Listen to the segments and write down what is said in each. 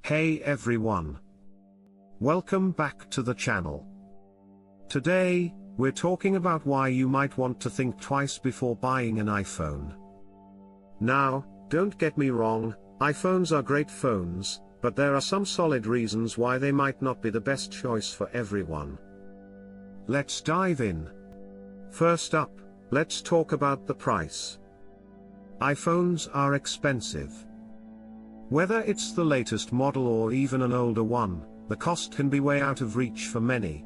Hey everyone! Welcome back to the channel. Today, we're talking about why you might want to think twice before buying an iPhone. Now, don't get me wrong, iPhones are great phones, but there are some solid reasons why they might not be the best choice for everyone. Let's dive in. First up, let's talk about the price. iPhones are expensive. Whether it's the latest model or even an older one, the cost can be way out of reach for many.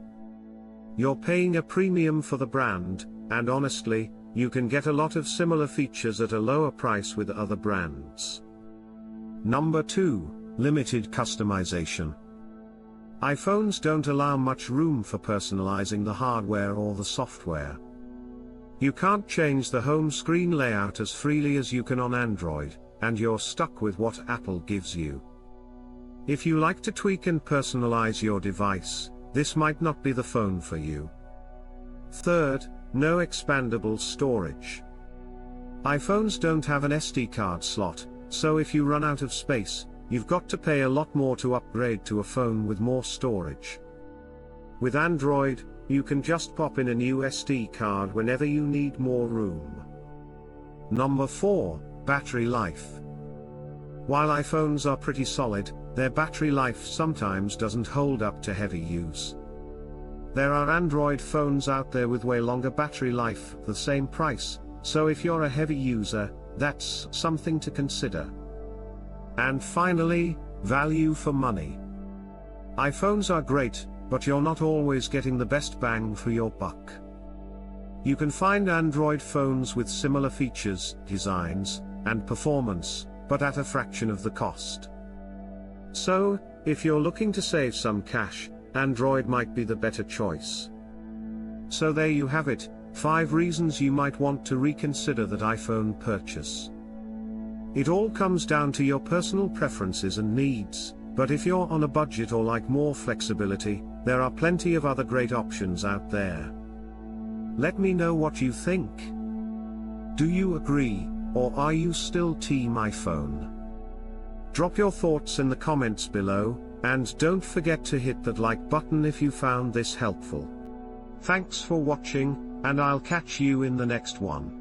You're paying a premium for the brand, and honestly, you can get a lot of similar features at a lower price with other brands. Number 2, limited customization. iPhones don't allow much room for personalizing the hardware or the software. You can't change the home screen layout as freely as you can on Android, and you're stuck with what Apple gives you. If you like to tweak and personalize your device, this might not be the phone for you. Third, no expandable storage. iPhones don't have an SD card slot, so if you run out of space, you've got to pay a lot more to upgrade to a phone with more storage. With Android, you can just pop in a new SD card whenever you need more room. Number 4, battery life. While iPhones are pretty solid, their battery life sometimes doesn't hold up to heavy use. There are Android phones out there with way longer battery life for the same price, so if you're a heavy user, that's something to consider. And finally, value for money. iPhones are great, but you're not always getting the best bang for your buck. You can find Android phones with similar features, designs, and performance, but at a fraction of the cost. So, if you're looking to save some cash, Android might be the better choice. So there you have it, 5 reasons you might want to reconsider that iPhone purchase. It all comes down to your personal preferences and needs, but if you're on a budget or like more flexibility, there are plenty of other great options out there. Let me know what you think. Do you agree, or are you still Team iPhone? Drop your thoughts in the comments below, and don't forget to hit that like button if you found this helpful. Thanks for watching, and I'll catch you in the next one.